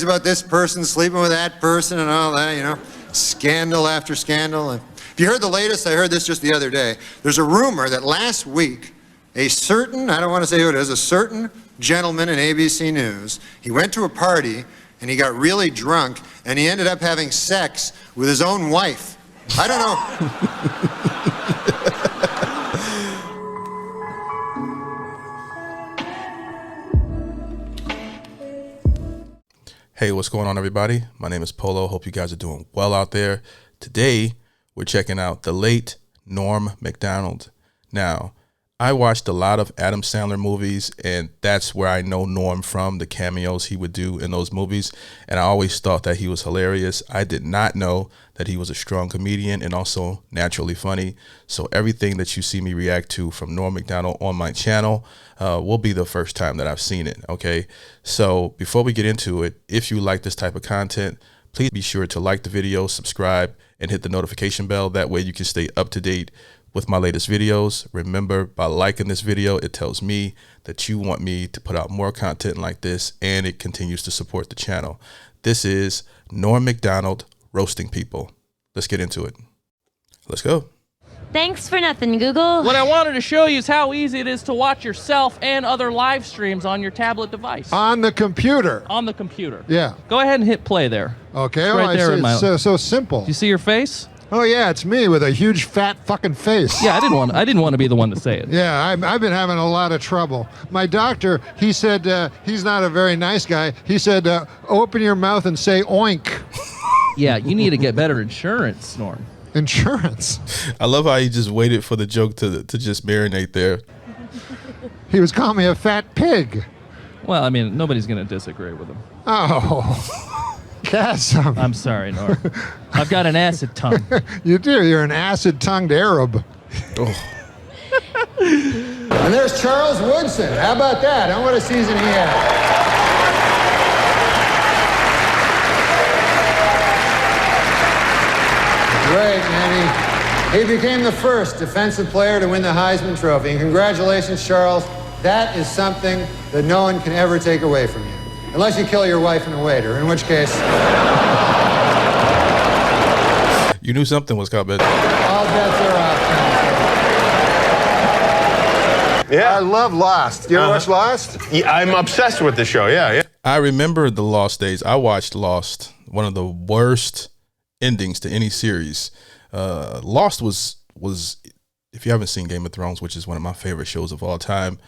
about this person sleeping with that person and all that, you know, scandal after scandal. And if you heard the latest, I heard this just the other day. There's a rumor that last week, a certain, I don't want to say who it is, a certain gentleman in ABC News, he went to a party and he got really drunk and he ended up having sex with his own wife. I don't know. Hey, what's going on, everybody? My name is Polo. Hope you guys are doing well out there. Today, we're checking out the late Norm Macdonald. Now, I watched a lot of Adam Sandler movies, and that's where I know Norm from, the cameos he would do in those movies. And I always thought that he was hilarious. I did not know that he was a strong comedian and also naturally funny. So everything that you see me react to from Norm Macdonald on my channel will be the first time that I've seen it, okay? So before we get into it, if you like this type of content, please be sure to like the video, subscribe, and hit the notification bell. That way you can stay up to date with my latest videos. Remember, by liking this video, it tells me that you want me to put out more content like this, and it continues to support the channel. This is Norm Macdonald roasting people. Let's get into it. Let's go. Thanks for nothing, Google. What I wanted to show you is how easy it is to watch yourself and other live streams on your tablet device. On the computer. On the computer. Yeah. Go ahead and hit play there. Okay. It's Oh, right I there see. in my. It's so simple. Do you see your face? Oh yeah, it's me with a huge fat fucking face. Yeah, I didn't want to be the one to say it. Yeah, I've been having a lot of trouble. My doctor, he said he's not a very nice guy. He said, open your mouth and say oink. Yeah, you need to get better insurance, Norm. Insurance. I love how he just waited for the joke to just marinate there. He was calling me a fat pig. Well, I mean, nobody's going to disagree with him. Oh. Chasm. I'm sorry, Norm. I've got an acid tongue. You do. You're an acid-tongued Arab. Oh. And there's Charles Woodson. How about that? What a season he had. Great, man. He became the first defensive player to win the Heisman Trophy. And congratulations, Charles. That is something that no one can ever take away from you. Unless you kill your wife and a waiter, in which case... You knew something was coming. All bets are off. Yeah. I love Lost. You ever watch Lost? Yeah, I'm obsessed with the show. Yeah. I remember the Lost days. I watched Lost, one of the worst endings to any series. Lost was if you haven't seen Game of Thrones, which is one of my favorite shows of all time,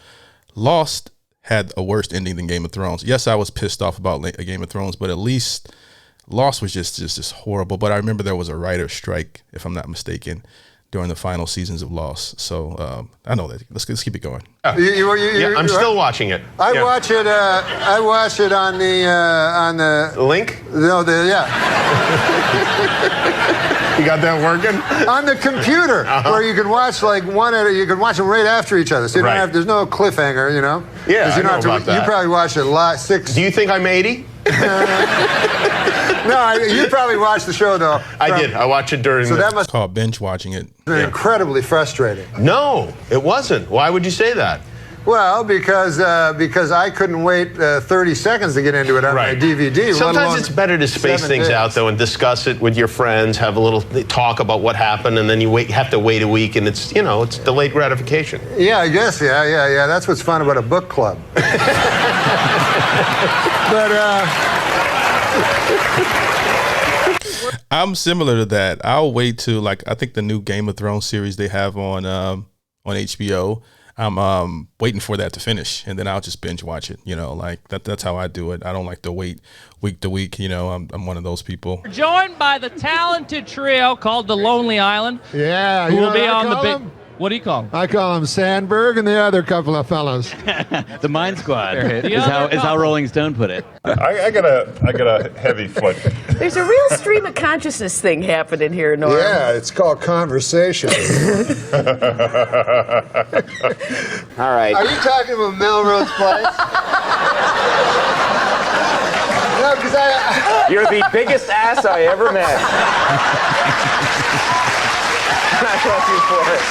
Lost had a worse ending than Game of Thrones. Yes, I was pissed off about Game of Thrones, but at least Lost was just horrible. But I remember there was a writer's strike, if I'm not mistaken, during the final seasons of Lost. So I know that. Let's keep it going. Yeah, I'm still watching it. I watch it. I watch it on the Link? No, yeah. You got that working? On the computer, where you can watch you can watch them right after each other. So you don't have. There's no cliffhanger, you know. Yeah, 'Cause you I know about that. You probably watched it six. Do you think I'm 80? No, you probably watched the show though. I did. I watched it during. So that It's must called binge watching it. have been incredibly frustrating. No, it wasn't. Why would you say that? Well, because I couldn't wait 30 seconds to get into it on my DVD. Sometimes it's better to space 7 things days. out, though, and discuss it with your friends, have a little talk about what happened, and then you have to wait a week, and it's delayed gratification. Yeah, I guess. Yeah. That's what's fun about a book club. But I'm similar to that. I'll wait to I think the new Game of Thrones series they have on HBO. I'm waiting for that to finish, and then I'll just binge watch it. That's how I do it. I don't like to wait week to week. I'm one of those people. We're joined by the talented trio called the Lonely Island. yeah, Who you know will be what I on the call big. them? What do you call them? I call them Sandberg and the other couple of fellas. The Mind Squad The is other how Rolling Stone put it. I got a heavy foot. There's a real stream of consciousness thing happening here, Norm. Yeah, it's called conversation. All right. Are you talking about Melrose Place? No, because You're the biggest ass I ever met. I love you for it.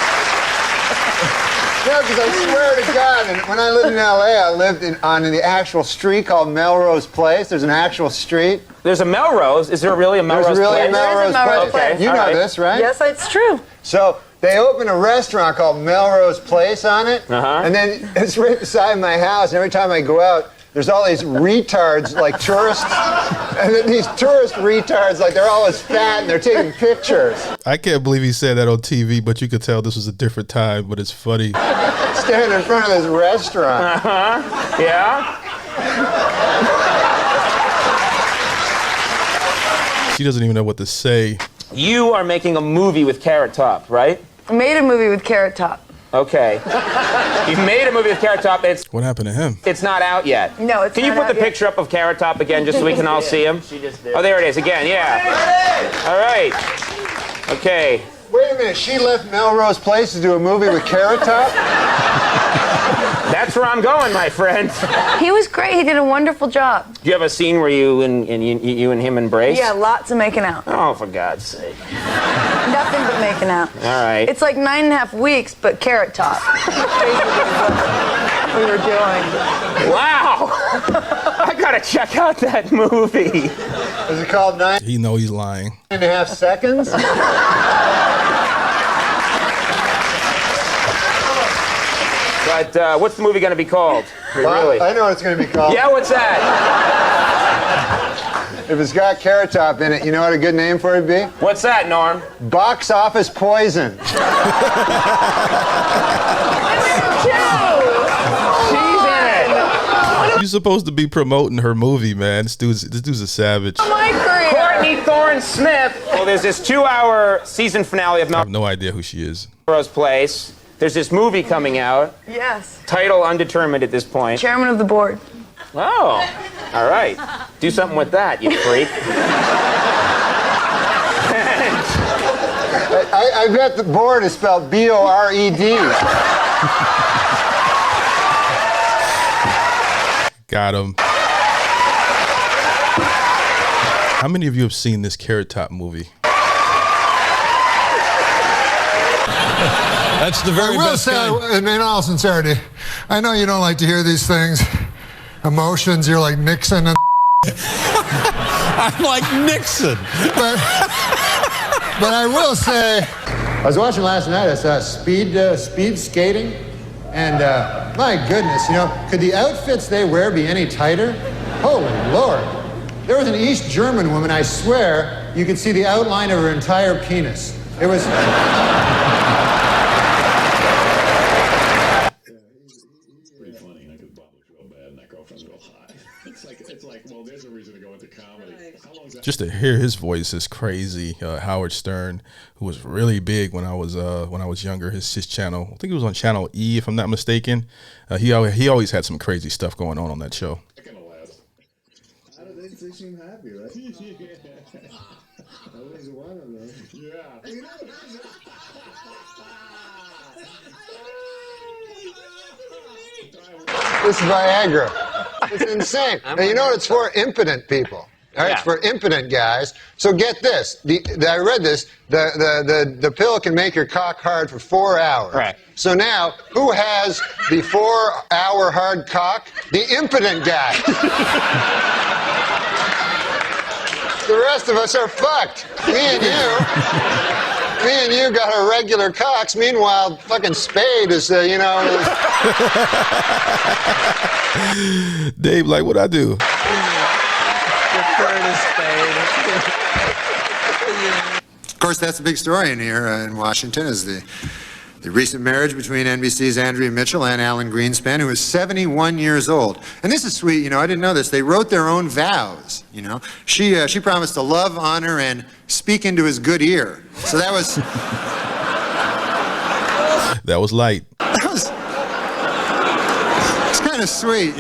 No, because I swear to God, and when I lived in L.A., I lived on the actual street called Melrose Place. There's an actual street. There's a Melrose. Is there really a Melrose There's really place? a Melrose Melrose Place. Place. You know this, right? Yes, it's true. So they opened a restaurant called Melrose Place on it, and then it's right beside my house. And every time I go out, there's all these retards, like tourists, and then these tourist retards, like they're always fat and they're taking pictures. I can't believe he said that on TV, but you could tell this was a different time, but it's funny. Standing in front of this restaurant. Yeah? She doesn't even know what to say. You are making a movie with Carrot Top, right? I made a movie with Carrot Top. Okay. You've made a movie with Carrot Top. What happened to him? It's not out yet. No, it's Can you not put the out yet. picture up of Carrot Top again just so we can all see him? She just did. Oh, there it is again, yeah. All right. Okay. Wait a minute, she left Melrose Place to do a movie with Carrot Top? That's where I'm going, my friend. He was great. He did a wonderful job. Do you have a scene where you and him embrace? Yeah, lots of making out. Oh, for God's sake. Nothing but making out. All right. It's like 9.5 weeks, but Carrot Top. we were doing. Wow. I gotta check out that movie. Is it called 9.5 He know he's lying. seconds? But what's the movie gonna be called? Really? I know what it's going to be called. Yeah, what's that? If it's got Carrot Top in it, you know what a good name for it would be? What's that, Norm? Box Office Poison. You're supposed to be promoting her movie, man. This dude's a savage. My career. Courtney Thorne Smith. Well, there's this 2-hour season finale of I have no idea who she is. Melrose Place. There's this movie coming out. Yes. Title undetermined at this point. Chairman of the board. Oh, all right. Do something with that, you freak. I bet the board is spelled B-O-R-E-D. Got him. How many of you have seen this Carrot Top movie? That's the very best kind. In all sincerity, I know you don't like to hear these things. Emotions, you're like Nixon and I'm like Nixon. But I will say, I was watching last night, I saw speed skating, and my goodness, could the outfits they wear be any tighter? Holy Lord. There was an East German woman, I swear, you could see the outline of her entire penis. It was... Pretty funny, because Bob looks real bad and that girlfriend's real high. It's like, well, there's a reason to go into comedy. How long is that? Just to hear his voice is crazy. Howard Stern, who was really big when I was younger, his channel, I think it was on Channel E, if I'm not mistaken. He always had some crazy stuff going on that show. That kind of last. I don't think they seem happy, right? I was one of them. Yeah. This is Viagra. It's insane. And you know what it's for? Impotent people. All right, it's for impotent guys. So get this. I read this. The pill can make your cock hard for 4 hours. Right. So now, who has the 4-hour hard cock? The impotent guy. The rest of us are fucked. Me and you got our regular cocks. Meanwhile, fucking Spade is, Dave, like, what'd I do? Of course, that's the big story in here in Washington is the recent marriage between NBC's Andrea Mitchell and Alan Greenspan, who is 71 years old. And this is sweet, I didn't know this. They wrote their own vows, She promised to love, honor, and speak into his good ear. So that was... That was light. It's kind of sweet,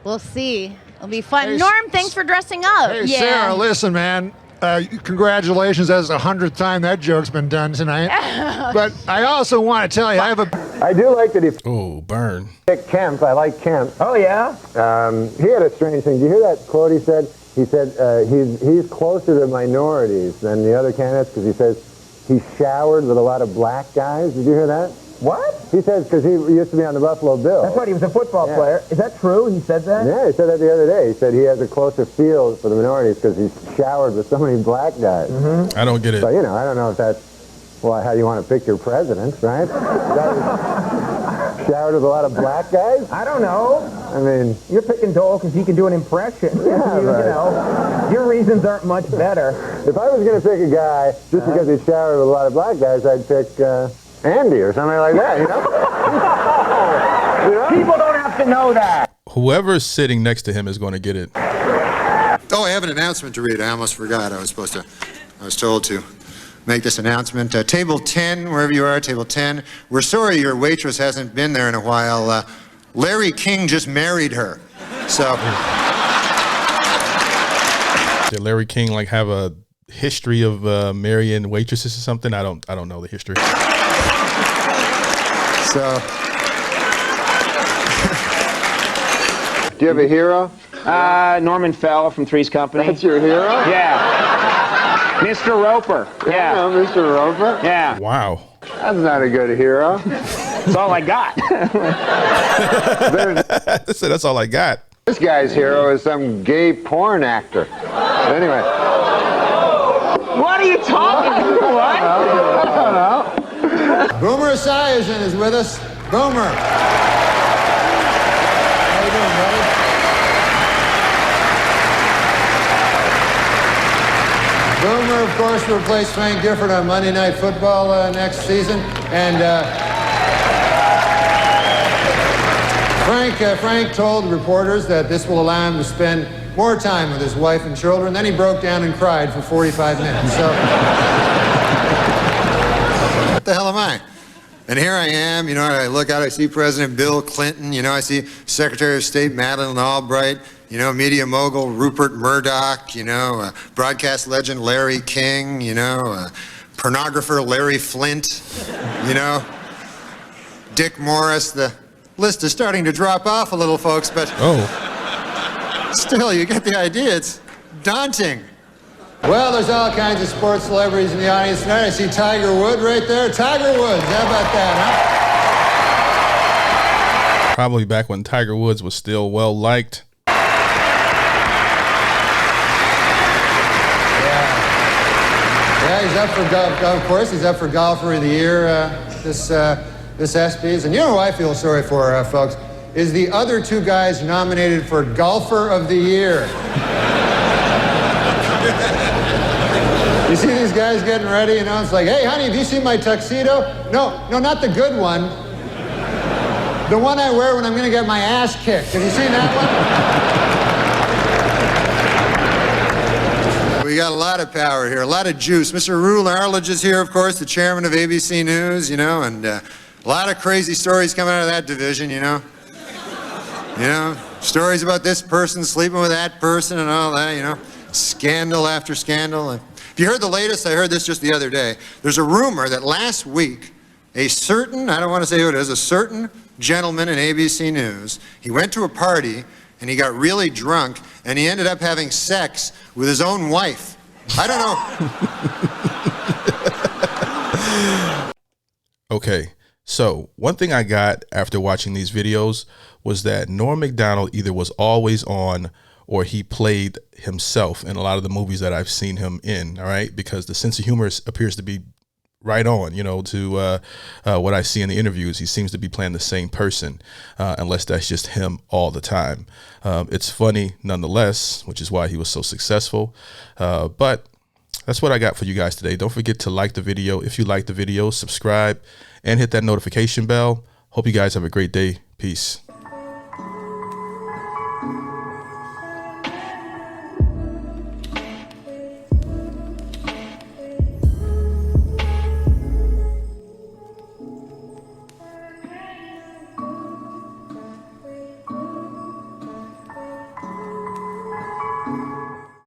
We'll see. It'll be fun. Hey, Norm, thanks for dressing up. hey, Sarah, listen, man. Congratulations, that's the 100th time that joke's been done tonight. But I also want to tell you, I do like that he Oh, burn. picked Kemp. I like Kemp. Oh, yeah? He had a strange thing. Did you hear that quote he said? He said he's closer to minorities than the other candidates because he says he showered with a lot of black guys. Did you hear that? What? He says because he used to be on the Buffalo Bills. That's right, he was a football player. Is that true? He said that? Yeah, he said that the other day. He said he has a closer feel for the minorities because he's showered with so many black guys. Mm-hmm. I don't get it. But, you know, I don't know if that's how you want to pick your presidents, right? Showered with a lot of black guys? I don't know. I mean... You're picking Dole because he can do an impression. Yeah, you know, your reasons aren't much better. If I was going to pick a guy just because he's showered with a lot of black guys, I'd pick Andy or something like that, you know? You know? People don't have to know that. Whoever's sitting next to him is going to get it. Oh, I have an announcement to read. I almost forgot. I was told to make this announcement. Table 10, wherever you are, table 10. We're sorry your waitress hasn't been there in a while. Larry King just married her. So. Did Larry King like have a history of marrying waitresses or something? I don't know the history. So. Do you have a hero? Norman Fell from Three's Company. That's your hero? Yeah. Mr. Roper. Yeah. No, Mr. Roper? Yeah. Wow. That's not a good hero. That's all I got. That's all I got. This guy's hero is some gay porn actor. Anyway. What are you talking about? What? I don't know. Boomer Esiason is with us. Boomer. How you doing, buddy? Boomer, of course, will replace Frank Gifford on Monday Night Football next season. And Frank told reporters that this will allow him to spend more time with his wife and children. Then he broke down and cried for 45 minutes. So, what the hell am I? And here I am, you know, I look out, I see President Bill Clinton, you know, I see Secretary of State Madeleine Albright, you know, media mogul Rupert Murdoch, you know, broadcast legend Larry King, you know, pornographer Larry Flint, you know, Dick Morris. The list is starting to drop off a little, folks, but still, you get the idea. It's daunting. Well, there's all kinds of sports celebrities in the audience tonight. I see Tiger Woods right there. Tiger Woods, how about that, huh? Probably back when Tiger Woods was still well liked. Yeah, he's up for golf. Of course, he's up for Golfer of the Year this ESPYs. And you know who I feel sorry for, folks, is the other two guys nominated for Golfer of the Year. You see these guys getting ready, you know, it's like, hey, honey, have you seen my tuxedo? No, not the good one. The one I wear when I'm going to get my ass kicked. Have you seen that one? We got a lot of power here, a lot of juice. Mr. Rule Arledge is here, of course, the chairman of ABC News, you know, and a lot of crazy stories coming out of that division, you know. You know, stories about this person sleeping with that person and all that, you know. Scandal after scandal. If you heard the latest, I heard this just the other day. There's a rumor that last week, a certain, I don't want to say who it is, a certain gentleman in ABC News, he went to a party and he got really drunk and he ended up having sex with his own wife. I don't know. Okay, so one thing I got after watching these videos was that Norm Macdonald either was always on or he played himself in a lot of the movies that I've seen him in, all right? Because the sense of humor appears to be right on, you know, to what I see in the interviews. He seems to be playing the same person, unless that's just him all the time. It's funny nonetheless, which is why he was so successful. But that's what I got for you guys today. Don't forget to like the video. If you like the video, subscribe and hit that notification bell. Hope you guys have a great day. Peace.